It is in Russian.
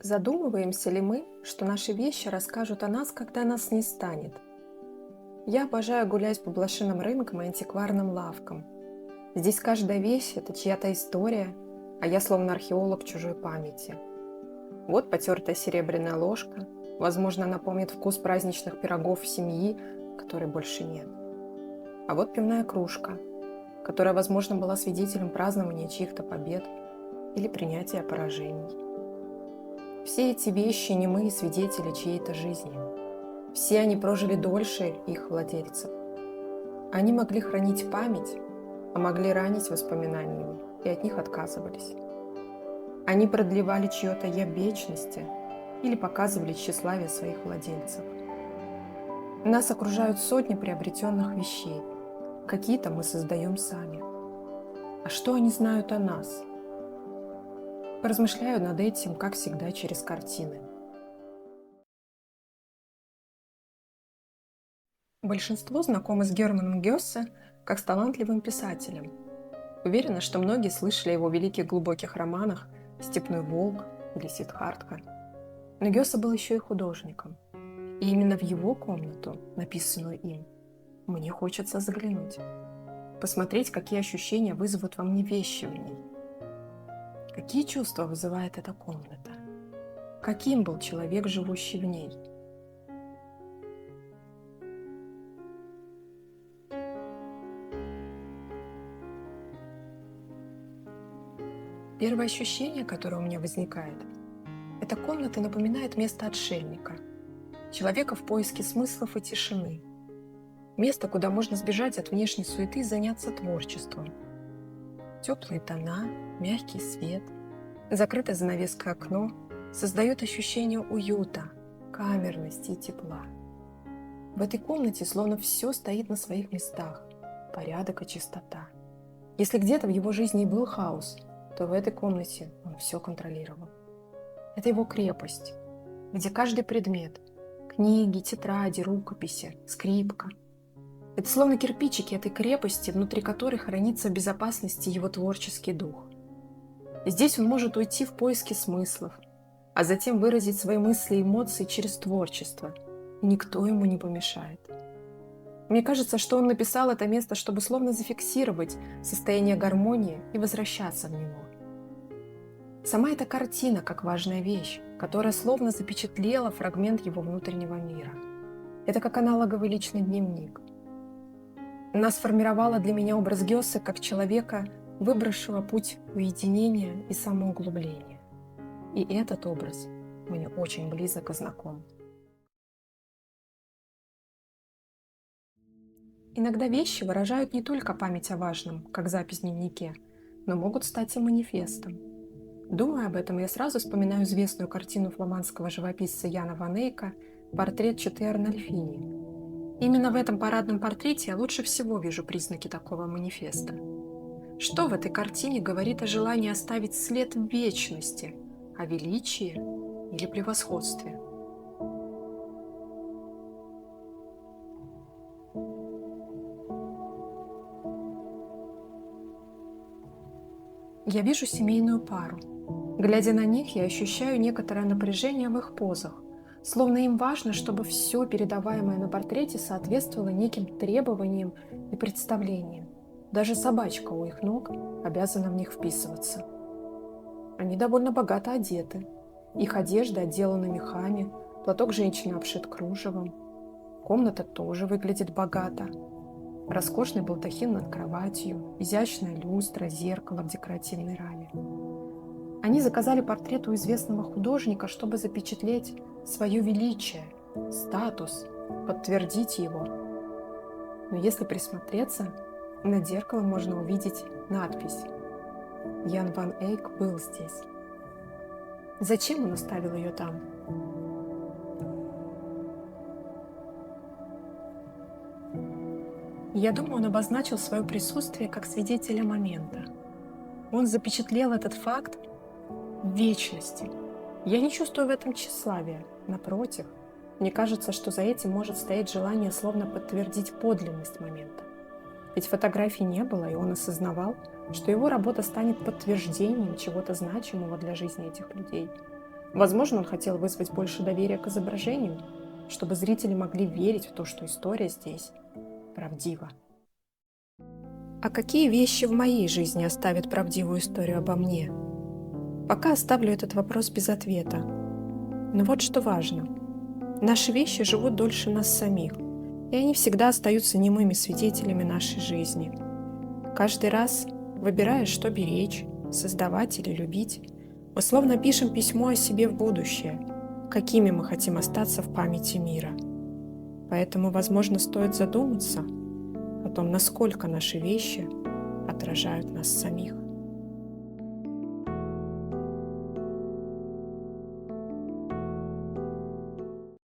Задумываемся ли мы, что наши вещи расскажут о нас, когда нас не станет? Я обожаю гулять по блошиным рынкам и антикварным лавкам. Здесь каждая вещь– это чья-то история, а я словно археолог чужой памяти. Вот потертая серебряная ложка, возможно, она помнит вкус праздничных пирогов семьи, которой больше нет. А вот пивная кружка, которая, возможно, была свидетелем празднования чьих-то побед или принятия поражений. Все эти вещи немые свидетели чьей-то жизни. Все они прожили дольше их владельцев. Они могли хранить память, а могли ранить воспоминаниями, и от них отказывались. Они продлевали чье-то «я» вечности или показывали тщеславие своих владельцев. Нас окружают сотни приобретенных вещей. Какие-то мы создаем сами. А что они знают о нас? Поразмышляю над этим, как всегда, через картины. Большинство знакомы с Германом Гессе как с талантливым писателем. Уверена, что многие слышали о его великих глубоких романах «Степной волк» или «Сиддхартха». Но Гессе был еще и художником. И именно в его комнату, написанную им, мне хочется заглянуть. Посмотреть, какие ощущения вызовут во мне вещи в ней. Какие чувства вызывает эта комната? Каким был человек, живущий в ней? Первое ощущение, которое у меня возникает, эта комната напоминает место отшельника, человека в поиске смыслов и тишины. Место, куда можно сбежать от внешней суеты и заняться творчеством. Теплые тона, мягкий свет, закрытое занавеской окно создают ощущение уюта, камерности и тепла. В этой комнате словно все стоит на своих местах, порядок и чистота. Если где-то в его жизни и был хаос, то в этой комнате он все контролировал. Это его крепость, где каждый предмет, книги, тетради, рукописи, скрипка, это словно кирпичики этой крепости, внутри которой хранится в безопасности его творческий дух. Здесь он может уйти в поиски смыслов, а затем выразить свои мысли и эмоции через творчество, и никто ему не помешает. Мне кажется, что он написал это место, чтобы словно зафиксировать состояние гармонии и возвращаться в него. Сама эта картина как важная вещь, которая словно запечатлела фрагмент его внутреннего мира. Это как аналоговый личный дневник. Она сформировала для меня образ Гёсе как человека, выбравшего путь уединения и самоуглубления. И этот образ мне очень близок и знаком. Иногда вещи выражают не только память о важном, как запись в дневнике, но могут стать и манифестом. Думая об этом, я сразу вспоминаю известную картину фламандского живописца Яна ван Эйка «Портрет Читы Арнольфини». Именно в этом парадном портрете я лучше всего вижу признаки такого манифеста. Что в этой картине говорит о желании оставить след в вечности, о величии или превосходстве? Я вижу семейную пару. Глядя на них, я ощущаю некоторое напряжение в их позах, словно им важно, чтобы все передаваемое на портрете соответствовало неким требованиям и представлениям. Даже собачка у их ног обязана в них вписываться. Они довольно богато одеты. Их одежда отделана мехами, платок женщины обшит кружевом. Комната тоже выглядит богато. Роскошный балдахин над кроватью, изящная люстра, зеркало в декоративной раме. Они заказали портрет у известного художника, чтобы запечатлеть свое величие, статус, подтвердить его. Но если присмотреться, над зеркалом можно увидеть надпись «Ян ван Эйк был здесь». Зачем он оставил ее там? Я думаю, он обозначил свое присутствие как свидетеля момента. Он запечатлел этот факт в вечности. Я не чувствую в этом тщеславия. Напротив, мне кажется, что за этим может стоять желание словно подтвердить подлинность момента. Ведь фотографий не было, и он осознавал, что его работа станет подтверждением чего-то значимого для жизни этих людей. Возможно, он хотел вызвать больше доверия к изображению, чтобы зрители могли верить в то, что история здесь правдива. А какие вещи в моей жизни оставят правдивую историю обо мне? Пока оставлю этот вопрос без ответа. Но вот что важно. Наши вещи живут дольше нас самих, и они всегда остаются немыми свидетелями нашей жизни. Каждый раз, выбирая, что беречь, создавать или любить, мы словно пишем письмо о себе в будущее, какими мы хотим остаться в памяти мира. Поэтому, возможно, стоит задуматься о том, насколько наши вещи отражают нас самих.